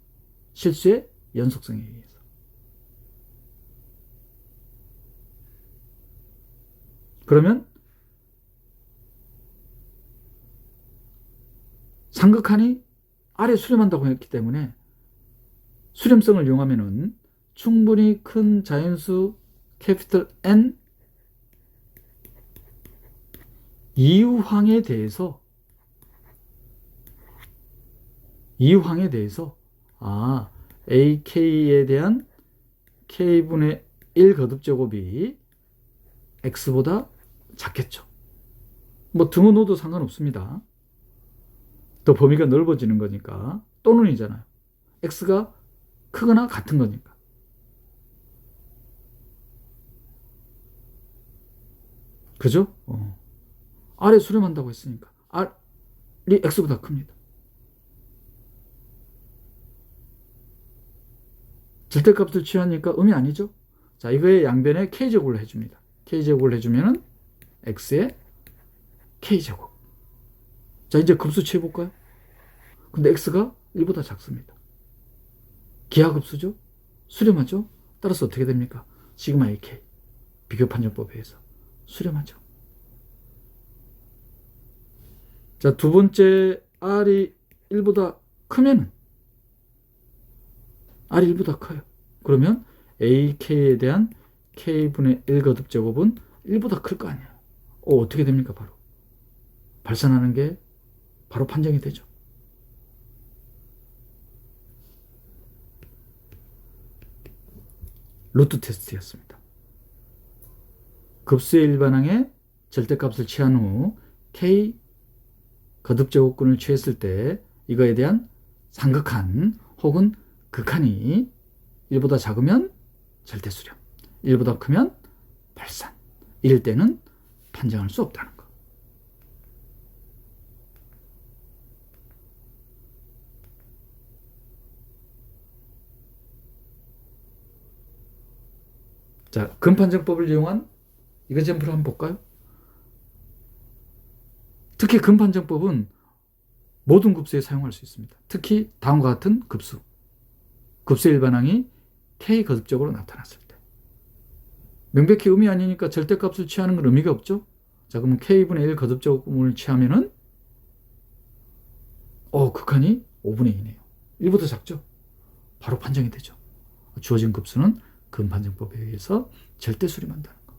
실수의 연속성에 의해서. 그러면 삼극한이 R에 수렴한다고 했기 때문에 수렴성을 이용하면은 충분히 큰 자연수 캐피털 N 이유항에 대해서 AK에 대한 K분의 1 거듭제곱이 X보다 작겠죠. 뭐 등호 넣어도 상관없습니다. 더 범위가 넓어지는 거니까. 또는이잖아요. X가 크거나 같은 거니까. 그죠? R에 수렴한다고 했으니까 R이 X보다 큽니다. 절대값을 취하니까 음이 아니죠. 자, 이거의 양변에 K제곱을 해줍니다. K제곱을 해주면은 X의 K제곱. 자, 이제 급수 취해볼까요? 근데 X가 1보다 작습니다. 기하급수죠? 수렴하죠? 따라서 어떻게 됩니까? 시그마 AK. 비교 판정법에 의해서 수렴하죠. 자, 두 번째 R이 1보다 크면은 R이 1보다 커요. 그러면 AK에 대한 K분의 1 거듭제곱은 1보다 클 거 아니에요. 어떻게 됩니까? 바로 발산하는 게 바로 판정이 되죠. 루트 테스트였습니다. 급수의 일반항에 절대값을 취한 후 K 거듭제곱근을 취했을 때 이거에 대한 삼극한 혹은 극한이 1보다 작으면 절대수렴, 1보다 크면 발산. 이럴 때는 판정할 수 없다는 거. 자, 근판정법을 이용한 이거잼프를 한번 볼까요? 특히 근판정법은 모든 급수에 사용할 수 있습니다. 특히 다음과 같은 급수. 급수의 일반항이 K 거듭적으로 나타났을 때. 명백히 음이 아니니까 절대값을 취하는 건 의미가 없죠. 자, 그러면 K분의 1 거듭제곱을 취하면은 극한이 5분의 2네요. 1보다 작죠? 바로 판정이 되죠. 주어진 급수는 근판정법에 의해서 절대 수렴한다는 거.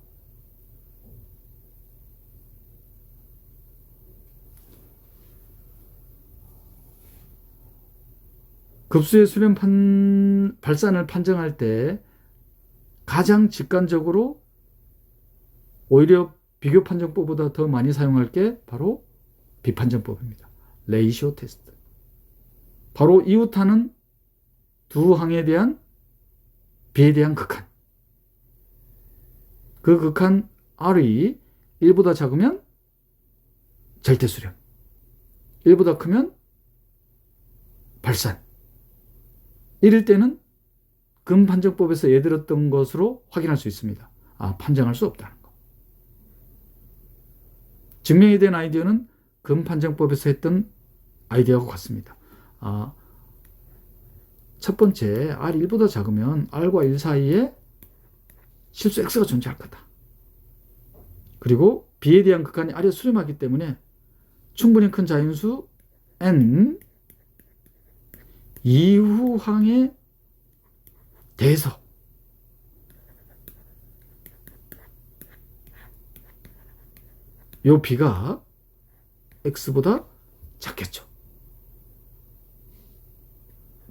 급수의 수렴 발산을 판정할 때 가장 직관적으로 오히려 비교 판정법보다 더 많이 사용할 게 바로 비판정법입니다. 레이시오 테스트. 바로 이웃하는 두 항에 대한 B에 대한 극한. 그 극한 R이 1보다 작으면 절대 수렴, 1보다 크면 발산. 이럴 때는 근판정법에서 예들었던 것으로 확인할 수 있습니다. 판정할 수 없다는 거. 증명이 된 아이디어는 근판정법에서 했던 아이디어하고 같습니다. 첫 번째, R이 1보다 작으면 R과 1 사이에 실수 X가 존재할 거다. 그리고 B에 대한 극한이 R에 수렴하기 때문에 충분히 큰 자연수 N 이후항에 대해서 요 B가 X보다 작겠죠.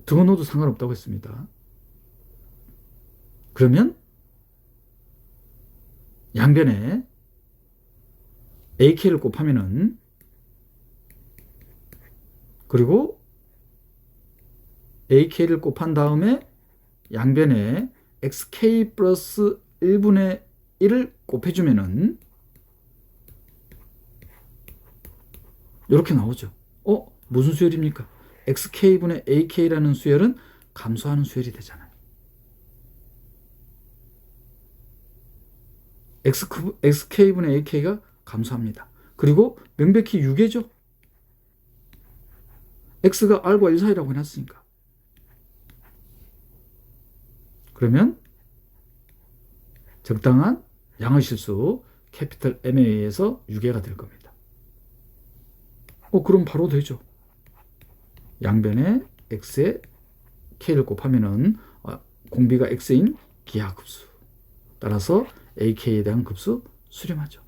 등호 넣어도 상관없다고 했습니다. 그러면 양변에 AK를 곱하면은, 그리고 ak를 곱한 다음에 양변에 xk 플러스 1분의 1을 곱해주면은 이렇게 나오죠. 무슨 수열입니까? xk분의 ak라는 수열은 감소하는 수열이 되잖아요. xk분의 ak가 감소합니다. 그리고 명백히 유계죠. x가 r과 1 사이라고 해놨으니까. 그러면 적당한 양의 실수 캐피털 M에 의해서 유계가 될 겁니다. 그럼 바로 되죠. 양변에 x에 k를 곱하면은 공비가 x인 기하급수. 따라서 ak에 대한 급수 수렴하죠.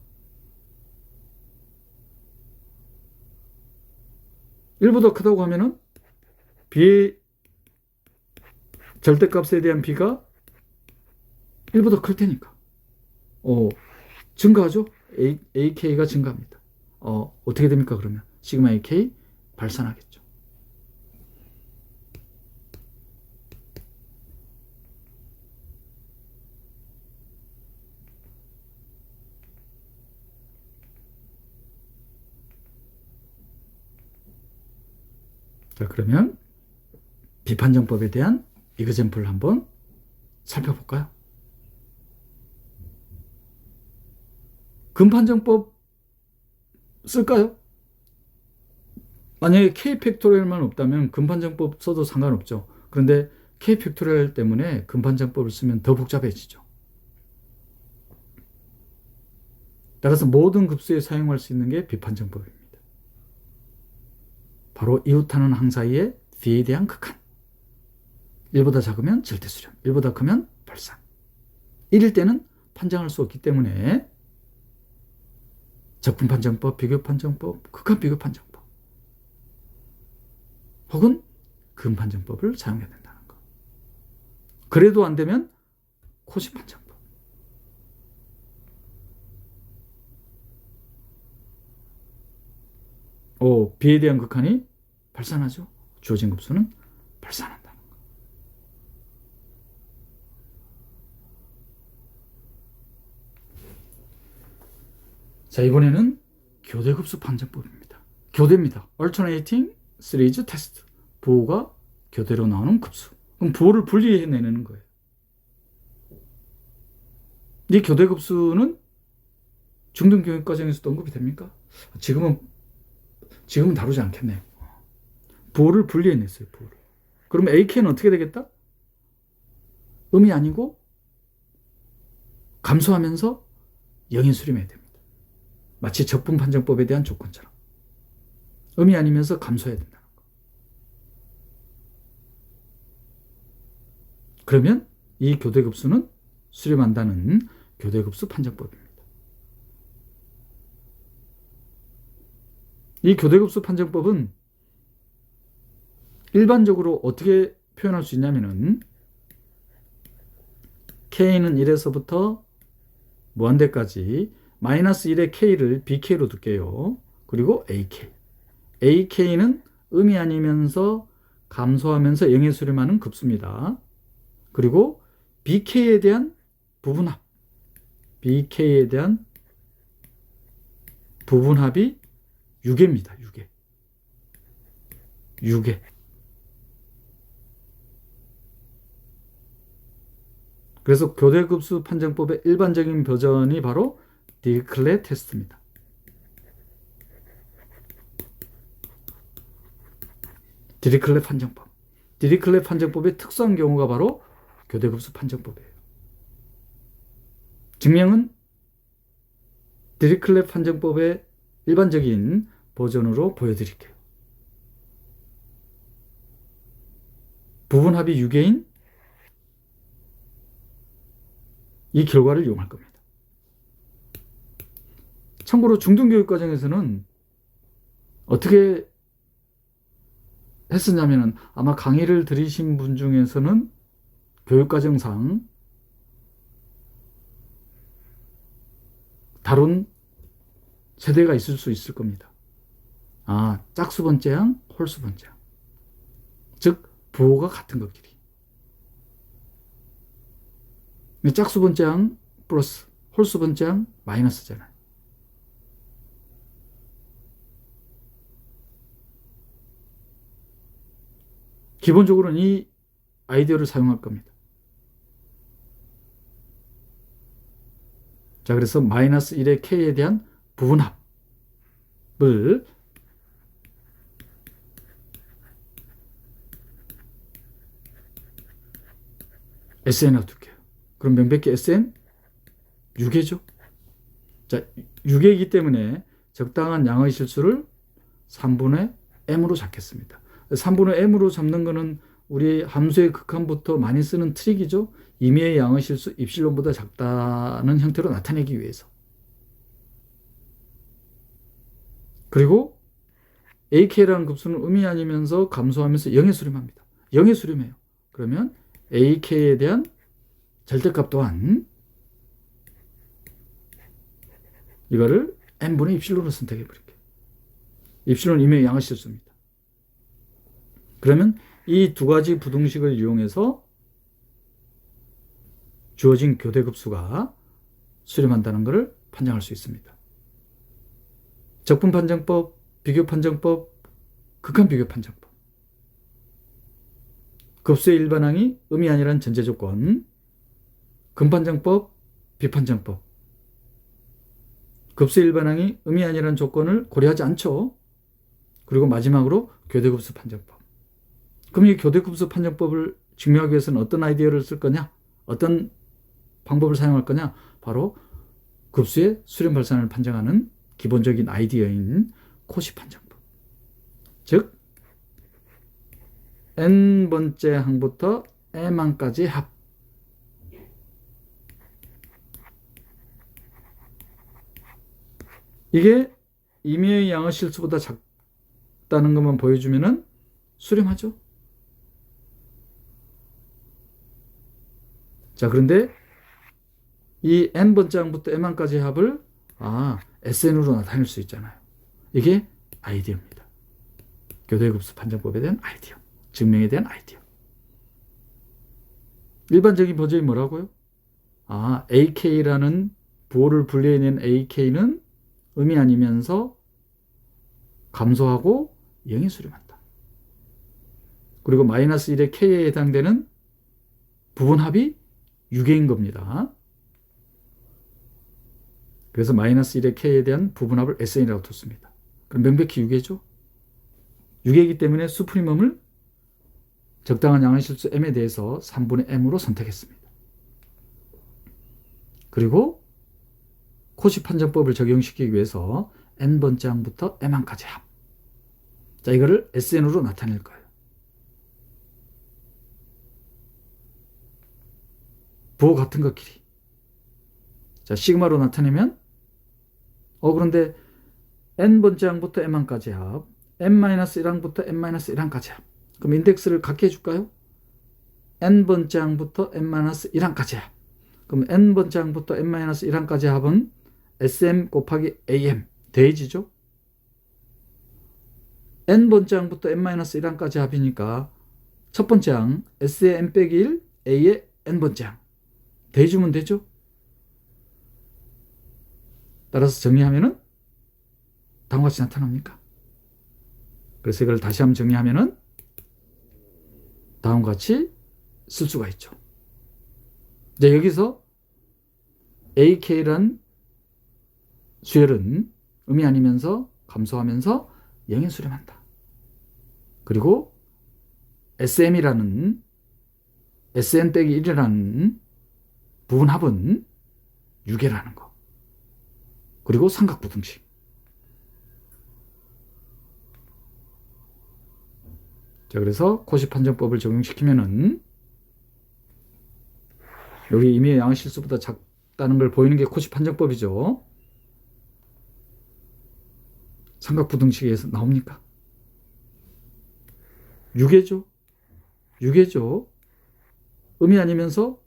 1보다 크다고 하면은 b의 절대값에 대한 b가 1보다 클 테니까 증가하죠. ak가 증가합니다. 어떻게 됩니까? 그러면 시그마 ak 발산하겠죠. 자, 그러면 비판정법에 대한 이그젬플을 한번 살펴볼까요? 근판정법 쓸까요? 만약에 k 팩토리얼만 없다면 근판정법 써도 상관없죠. 그런데 k 팩토리얼 때문에 근판정법을 쓰면 더 복잡해지죠. 따라서 모든 급수에 사용할 수 있는 게 비판정법입니다. 바로 이웃하는 항 사이의 V에 대한 극한. 1보다 작으면 절대수렴, 1보다 크면 발산. 1일 때는 판정할 수 없기 때문에 적분판정법, 비교판정법, 극한비교판정법 혹은 근판정법을 사용해야 된다는 거. 그래도 안 되면 코시판정법. B에 대한 극한이 발산하죠. 주어진 급수는 발산한다는 거. 자, 이번에는 교대급수 판정법입니다. 교대입니다. Alternating Series Test. 부호가 교대로 나오는 급수. 그럼 부호를 분리해내는 거예요. 이 교대급수는 중등교육과정에서도 언급이 됩니까? 지금은 다루지 않겠네요. 부호를 분리해냈어요. 부호를. 그러면 AK는 어떻게 되겠다? 음이 아니고 감소하면서 영인 수렴해야 됩니다. 마치 적분판정법에 대한 조건처럼. 음이 아니면서 감소해야 된다는 거. 그러면 이 교대급수는 수렴한다는 교대급수 판정법입니다. 이 교대급수 판정법은 일반적으로 어떻게 표현할 수 있냐면은 K는 1에서부터 무한대까지 마이너스 1의 K를 BK로 둘게요. 그리고 AK. AK는 음이 아니면서 감소하면서 0에 수렴하는 급수입니다. 그리고 BK에 대한 부분합. BK에 대한 부분합이 유계입니다. 유계. 그래서 교대급수 판정법의 일반적인 버전이 바로 디리클렛 테스트입니다. 디리클렛 판정법. 디리클렛 판정법의 특수한 경우가 바로 교대급수 판정법이에요. 증명은 디리클렛 판정법의 일반적인 버전으로 보여드릴게요. 부분합이 유계인 이 결과를 이용할 겁니다. 참고로 중등교육과정에서는 어떻게 했었냐면은 아마 강의를 들으신 분 중에서는 교육과정상 다룬 세대가 있을 수 있을 겁니다. 짝수 번째항, 홀수 번째항. 즉 부호가 같은 것끼리. 짝수 번째항 플러스 홀수 번째항 마이너스잖아요. 기본적으로는 이 아이디어를 사용할 겁니다. 자, 그래서 마이너스 1의 k에 대한 부분합을 SN이라고 둘게요. 그럼 명백히 SN 6개죠. 자, 6개이기 때문에 적당한 양의 실수를 3분의 m으로 잡겠습니다. 3분의 m으로 잡는 거는 우리 함수의 극한부터 많이 쓰는 트릭이죠. 임의의 양의 실수 입실론보다 작다는 형태로 나타내기 위해서. 그리고 ak라는 급수는 음이 아니면서 감소하면서 0에 수렴합니다. 0에 수렴해요. 그러면 ak에 대한 절대값 또한 이거를 n분의 입실론으로 선택해 버릴게요. 입실론 임의의 양의 실수입니다. 그러면 이 두 가지 부등식을 이용해서 주어진 교대급수가 수렴한다는 것을 판정할 수 있습니다. 적분판정법, 비교판정법, 극한비교판정법. 급수의 일반항이 음이 아니란 전제조건, 근판정법, 비판정법. 급수의 일반항이 음이 아니란 조건을 고려하지 않죠. 그리고 마지막으로 교대급수 판정법. 그럼 이 교대급수 판정법을 증명하기 위해서는 어떤 아이디어를 쓸 거냐? 어떤 방법을 사용할 거냐? 바로 급수의 수렴 발산을 판정하는 기본적인 아이디어인 코시 판정법. 즉 n번째 항부터 m항까지 합. 이게 임의의 양의 실수보다 작다는 것만 보여주면은 수렴하죠. 자, 그런데 이 n번째 항부터 m항까지 합을 SN으로 나타낼 수 있잖아요. 이게 아이디어입니다. 교대급수 판정법에 대한 아이디어, 증명에 대한 아이디어. 일반적인 버전이 뭐라고요? AK라는 부호를 분리해낸 AK는 음이 아니면서 감소하고 0에 수렴한다. 그리고 마이너스 1의 K에 해당되는 부분합이 6개인 겁니다. 그래서 마이너스 1의 K에 대한 부분합을 SN이라고 뒀습니다. 그럼 명백히 6개죠. 6개이기 때문에 수프리멈을 적당한 양의 실수 m에 대해서 3분의 m으로 선택했습니다. 그리고 코시 판정법을 적용시키기 위해서 n번째 항부터 m항까지 합. 자, 이거를 SN으로 나타낼 거예요. 부호 같은 것끼리. 자, 시그마로 나타내면 그런데 n번째 항부터 m항까지 합, n-1항부터 n-1항까지 합. 그럼 인덱스를 같게 해줄까요? n번째 항부터 n-1항까지 합. 그럼 n번째 항부터 n-1항까지 합은 sm 곱하기 am 더해지죠? n번째 항부터 n-1항까지 합이니까 첫 번째 항 s의 n 빼기 1, a의 n번째 항 더해주면 되죠? 따라서 정리하면은 다음과 같이 나타납니까? 그래서 이걸 다시 한번 정리하면은 다음과 같이 쓸 수가 있죠. 이제 여기서 AK란 수열은 음이 아니면서 감소하면서 0에 수렴한다. 그리고 SM이라는 SN 빼기 1이라는 부분합은 6개라는 거. 그리고 삼각부등식. 자, 그래서 코시 판정법을 적용시키면은 여기 임의의 양의 실수보다 작다는 걸 보이는 게 코시 판정법이죠. 삼각부등식에서 나옵니까? 6개죠. 6개죠. 음이 아니면서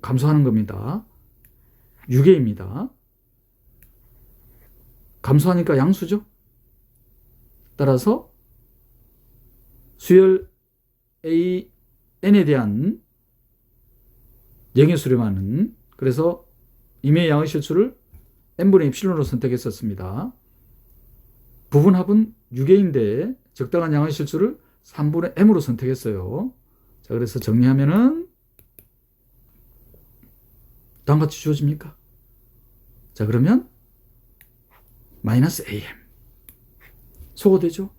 감소하는 겁니다. 6개입니다. 감소하니까 양수죠. 따라서 수열 N에 대한 영의 수렴하는, 그래서 임의의 양의 실수를 n분의 입실론으로 선택했었습니다. 부분합은 6A인데 적당한 양의 실수를 3분의 m으로 선택했어요. 자, 그래서 정리하면은 다음과 같이 주어집니까? 자, 그러면 마이너스 AM 소거되죠?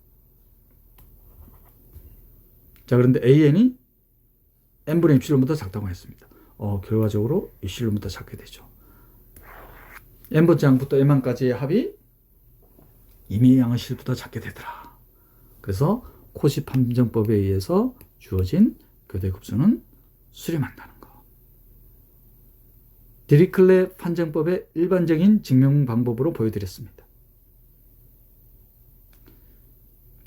자, 그런데 AN이 n분의 입실론보다 작다고 했습니다. 결과적으로 입실론보다 작게 되죠. n번째 항부터 m항까지의 합이 임의의 양의 실보다 작게 되더라. 그래서 코시 판정법에 의해서 주어진 교대급수는 수렴한다는 거. 디리클레 판정법의 일반적인 증명 방법으로 보여드렸습니다.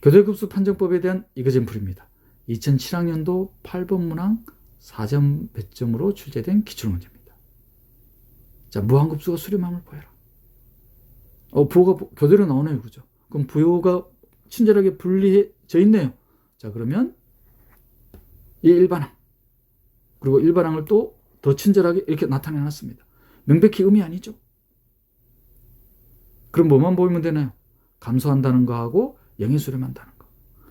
교대급수 판정법에 대한 이거젠풀입니다. 2007학년도 8번 문항 4점 배점으로 출제된 기출문제입니다. 자, 무한급수가 수렴함을 보여라. 부호가 교대로 나오네요. 그죠? 그럼 부호가 친절하게 분리해져 있네요. 자, 그러면 이 일반항, 그리고 일반항을 또 더 친절하게 이렇게 나타내 놨습니다. 명백히 음이 아니죠. 그럼 뭐만 보이면 되나요? 감소한다는 거하고 영의 수렴한다는 거.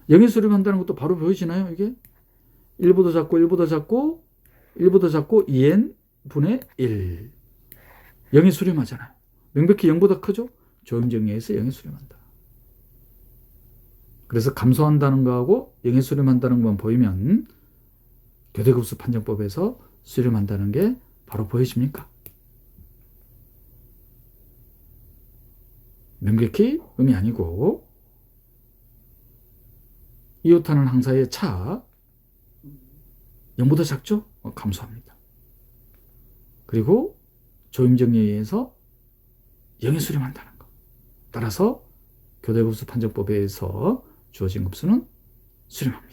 영의 수렴한다는 것도 바로 보여지나요? 이게 1보다 작고 1보다 작고 1보다 작고 2n 분의 1. 영의 수렴하잖아요. 명백히 0보다 크죠? 조임정리에서 영의 수렴한다. 그래서 감소한다는 거하고 영의 수렴한다는 것만 보이면 교대급수 판정법에서 수렴한다는 게 바로 보여집니까? 명백히 음이 아니고 이웃하는 항사의 차 0보다 작죠? 감소합니다. 그리고 조임정리에 의해서 영의 수렴한다는 것. 따라서 교대급수 판정법에 의해서 주어진 급수는 수렴합니다.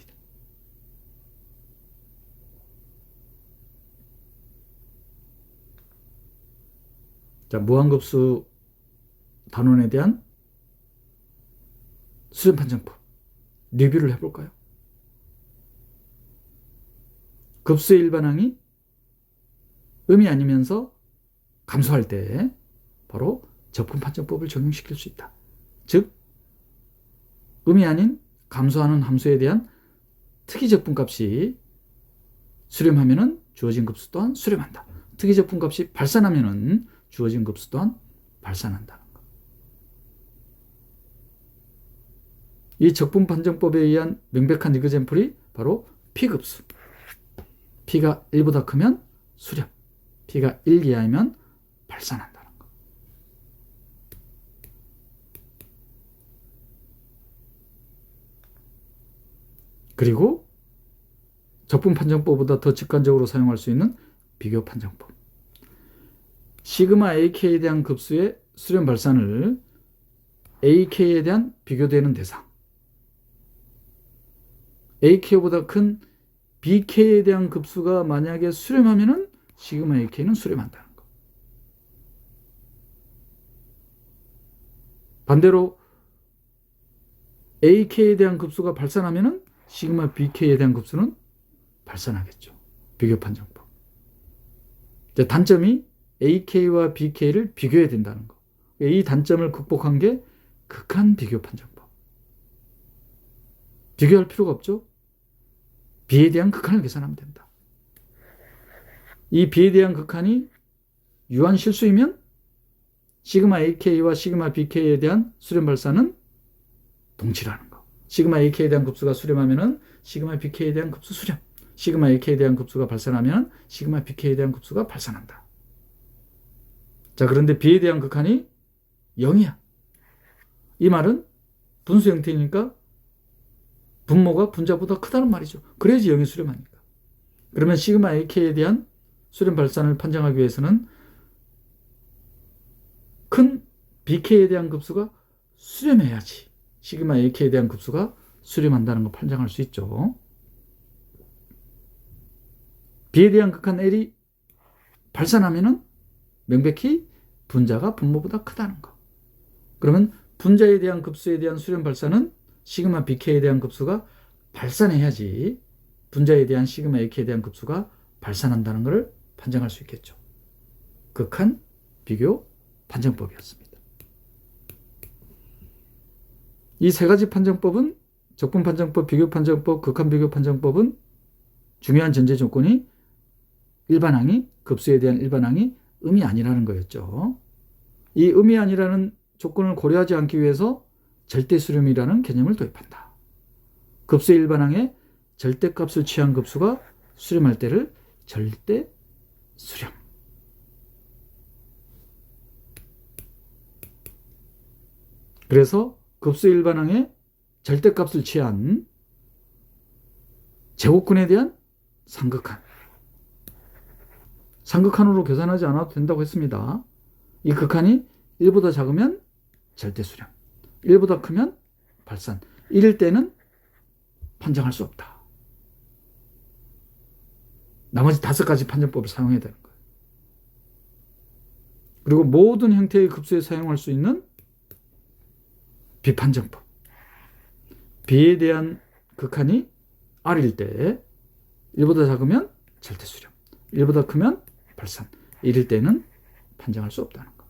자, 무한급수 단원에 대한 수렴 판정법 리뷰를 해볼까요? 급수의 일반항이 음이 아니면서 감소할 때 바로 적분 판정법을 적용시킬 수 있다. 즉, 음이 아닌 감소하는 함수에 대한 특이 적분값이 수렴하면은 주어진 급수 또한 수렴한다. 특이 적분값이 발산하면은 주어진 급수 또한 발산한다는 것. 이 적분 판정법에 의한 명백한 이그젠플이 바로 P급수. P가 1보다 크면 수렴, P가 1 이하이면 발산한다는 것. 그리고 적분 판정법보다 더 직관적으로 사용할 수 있는 비교 판정법. 시그마 AK에 대한 급수의 수렴 발산을 AK에 대한 비교되는 대상, AK보다 큰 BK에 대한 급수가 만약에 수렴하면은 시그마 AK는 수렴한다는 거. 반대로 AK에 대한 급수가 발산하면은 시그마 BK에 대한 급수는 발산하겠죠. 비교 판정법. 단점이 AK와 BK를 비교해야 된다는 거. 이 단점을 극복한 게 극한 비교 판정법. 비교할 필요가 없죠. B에 대한 극한을 계산하면 된다. 이 B에 대한 극한이 유한 실수이면 시그마 AK와 시그마 BK에 대한 수렴 발산은 동치라는 거. 시그마 AK에 대한 급수가 수렴하면은 시그마 BK에 대한 급수 수렴. 시그마 AK에 대한 급수가 발산하면 시그마 BK에 대한 급수가 발산한다. 자, 그런데 B에 대한 극한이 0이야. 이 말은 분수 형태니까 분모가 분자보다 크다는 말이죠. 그래야지 0이 수렴하니까. 그러면 시그마 AK에 대한 수렴 발산을 판정하기 위해서는 큰 BK에 대한 급수가 수렴해야지 시그마 AK에 대한 급수가 수렴한다는 걸 판정할 수 있죠. B에 대한 극한 L이 발산하면은 명백히 분자가 분모보다 크다는 거. 그러면 분자에 대한 급수에 대한 수렴 발산은 시그마 BK에 대한 급수가 발산해야지 분자에 대한 시그마 AK에 대한 급수가 발산한다는 것을 판정할 수 있겠죠. 극한 비교 판정법이었습니다. 이 세 가지 판정법은 적분 판정법, 비교 판정법, 극한 비교 판정법은 중요한 전제 조건이 일반항이, 급수에 대한 일반항이 음이 아니라는 거였죠. 이 음이 아니라는 조건을 고려하지 않기 위해서 절대수렴이라는 개념을 도입한다. 급수의 일반항에 절대값을 취한 급수가 수렴할 때를 절대수렴. 그래서 급수의 일반항에 절대값을 취한 제곱근에 대한 상극한. 상극한으로 계산하지 않아도 된다고 했습니다. 이 극한이 1보다 작으면 절대수렴, 1보다 크면 발산, 1일 때는 판정할 수 없다. 나머지 5가지 판정법을 사용해야 되는 거예요. 그리고 모든 형태의 급수에 사용할 수 있는 비판정법. B에 대한 극한이 R일 때 1보다 작으면 절대수렴, 1보다 크면 발산, 1일 때는 판정할 수 없다는 것.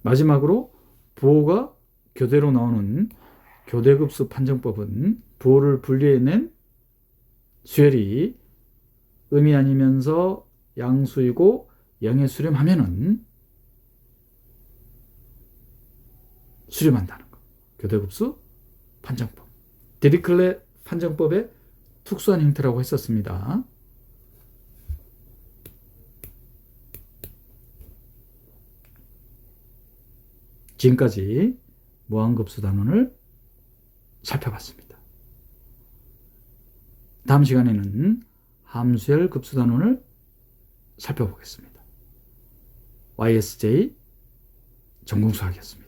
마지막으로 부호가 교대로 나오는 교대급수 판정법은 부호를 분리해낸 수열이 음이 아니면서 양수이고 0에 수렴하면은 수렴한다는 것. 교대급수 판정법. 디리클렛 판정법의 특수한 형태라고 했었습니다. 지금까지 무한급수 단원을 살펴봤습니다. 다음 시간에는 함수열 급수 단원을 살펴보겠습니다. YSJ 전공수학이었습니다.